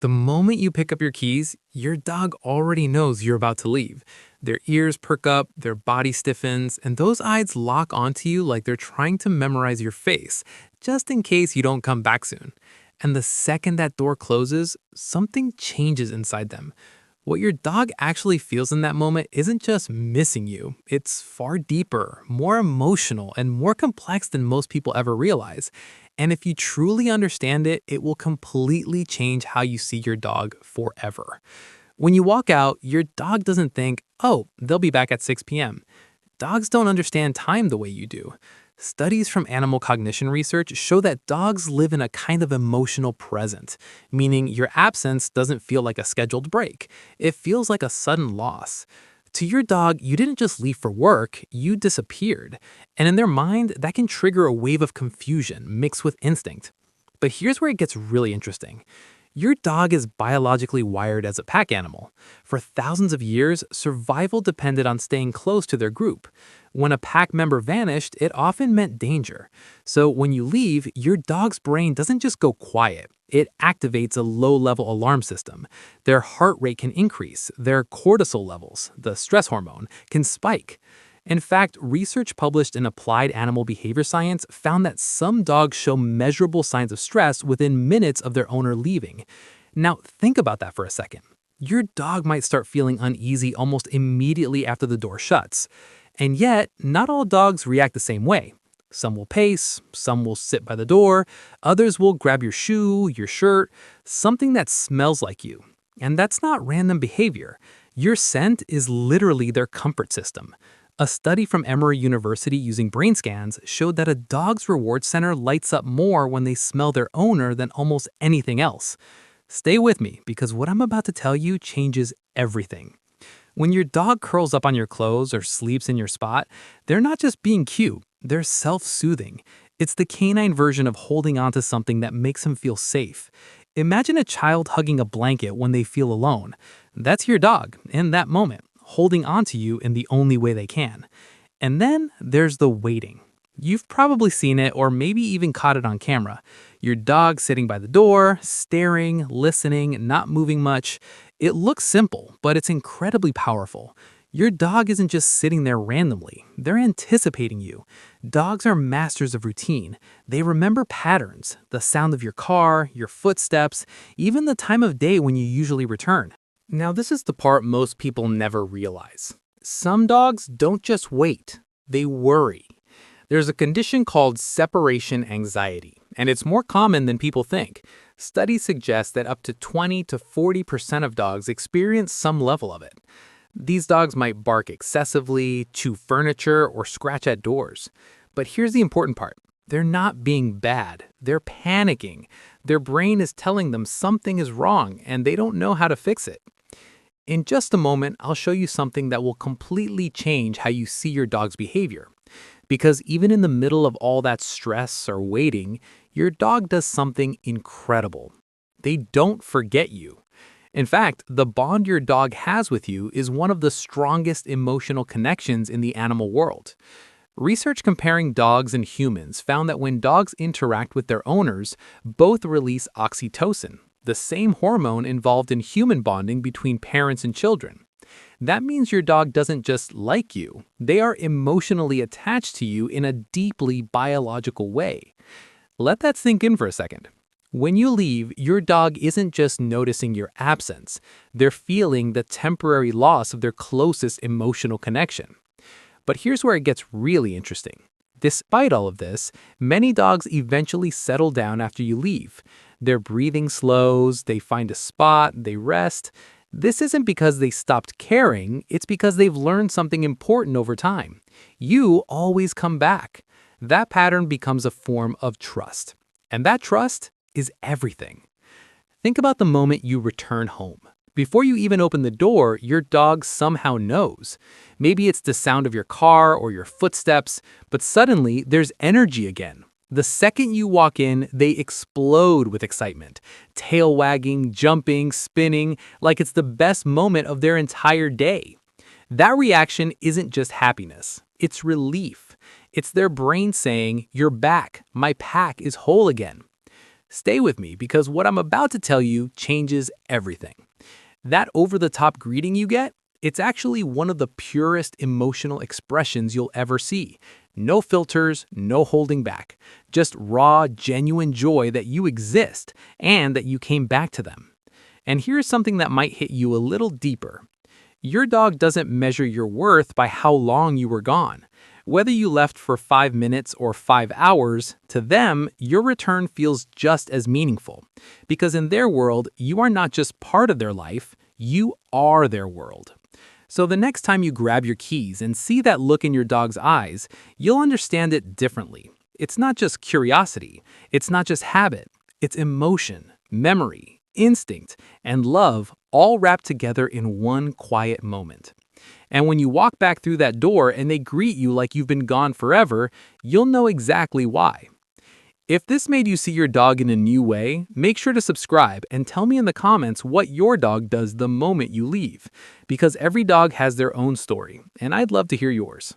The moment you pick up your keys, your dog already knows you're about to leave. Their ears perk up, their body stiffens, and those eyes lock onto you like they're trying to memorize your face, just in case you don't come back soon. And the second that door closes, something changes inside them. What your dog actually feels in that moment isn't just missing you, it's far deeper, more emotional, and more complex than most people ever realize. And if you truly understand it, it will completely change how you see your dog forever. When you walk out, your dog doesn't think, oh, they'll be back at 6 p.m. Dogs don't understand time the way you do. Studies from animal cognition research show that dogs live in a kind of emotional present, meaning your absence doesn't feel like a scheduled break. It feels like a sudden loss. To your dog, you didn't just leave for work, you disappeared. And in their mind, that can trigger a wave of confusion mixed with instinct. But here's where it gets really interesting. Your dog is biologically wired as a pack animal. For thousands of years, survival depended on staying close to their group. When a pack member vanished, it often meant danger. So when you leave, your dog's brain doesn't just go quiet. It activates a low-level alarm system. Their heart rate can increase. Their cortisol levels, the stress hormone, can spike. In fact, research published in Applied Animal Behavior Science found that some dogs show measurable signs of stress within minutes of their owner leaving. Now, think about that for a second. Your dog might start feeling uneasy almost immediately after the door shuts. And yet, not all dogs react the same way. Some will pace, some will sit by the door, others will grab your shoe, your shirt, something that smells like you. And that's not random behavior. Your scent is literally their comfort system. A study from Emory University using brain scans showed that a dog's reward center lights up more when they smell their owner than almost anything else. Stay with me, because what I'm about to tell you changes everything. When your dog curls up on your clothes or sleeps in your spot, they're not just being cute, they're self-soothing. It's the canine version of holding onto something that makes them feel safe. Imagine a child hugging a blanket when they feel alone. That's your dog in that moment, holding onto you in the only way they can. And then there's the waiting. You've probably seen it or maybe even caught it on camera. Your dog sitting by the door, staring, listening, not moving much. It looks simple, but it's incredibly powerful. Your dog isn't just sitting there randomly. They're anticipating you. Dogs are masters of routine. They remember patterns, the sound of your car, your footsteps, even the time of day when you usually return. Now, this is the part most people never realize. Some dogs don't just wait, they worry. There's a condition called separation anxiety, and it's more common than people think. Studies suggest that up to 20 to 40% of dogs experience some level of it. These dogs might bark excessively, chew furniture, or scratch at doors. But here's the important part. They're not being bad. They're panicking. Their brain is telling them something is wrong, and they don't know how to fix it. In just a moment, I'll show you something that will completely change how you see your dog's behavior. Because even in the middle of all that stress or waiting, your dog does something incredible. They don't forget you. In fact, the bond your dog has with you is one of the strongest emotional connections in the animal world. Research comparing dogs and humans found that when dogs interact with their owners, both release oxytocin, the same hormone involved in human bonding between parents and children. That means your dog doesn't just like you, they are emotionally attached to you in a deeply biological way. Let that sink in for a second. When you leave, your dog isn't just noticing your absence, they're feeling the temporary loss of their closest emotional connection. But here's where it gets really interesting. Despite all of this, many dogs eventually settle down after you leave. Their breathing slows, they find a spot, they rest. This isn't because they stopped caring, it's because they've learned something important over time. You always come back. That pattern becomes a form of trust. And that trust is everything. Think about the moment you return home. Before you even open the door, your dog somehow knows. Maybe it's the sound of your car or your footsteps, but suddenly there's energy again. The second you walk in, they explode with excitement, tail wagging, jumping, spinning, like it's the best moment of their entire day. That reaction isn't just happiness, it's relief. It's their brain saying, "You're back, my pack is whole again." Stay with me because what I'm about to tell you changes everything. That over-the-top greeting you get, it's actually one of the purest emotional expressions you'll ever see. No filters, no holding back. Just raw, genuine joy that you exist and that you came back to them. And here's something that might hit you a little deeper. Your dog doesn't measure your worth by how long you were gone. Whether you left for 5 minutes or 5 hours, to them, your return feels just as meaningful. Because in their world, you are not just part of their life, you are their world. So the next time you grab your keys and see that look in your dog's eyes, you'll understand it differently. It's not just curiosity, it's not just habit, it's emotion, memory, instinct, and love all wrapped together in one quiet moment. And when you walk back through that door and they greet you like you've been gone forever, you'll know exactly why. If this made you see your dog in a new way, make sure to subscribe and tell me in the comments what your dog does the moment you leave, because every dog has their own story, and I'd love to hear yours.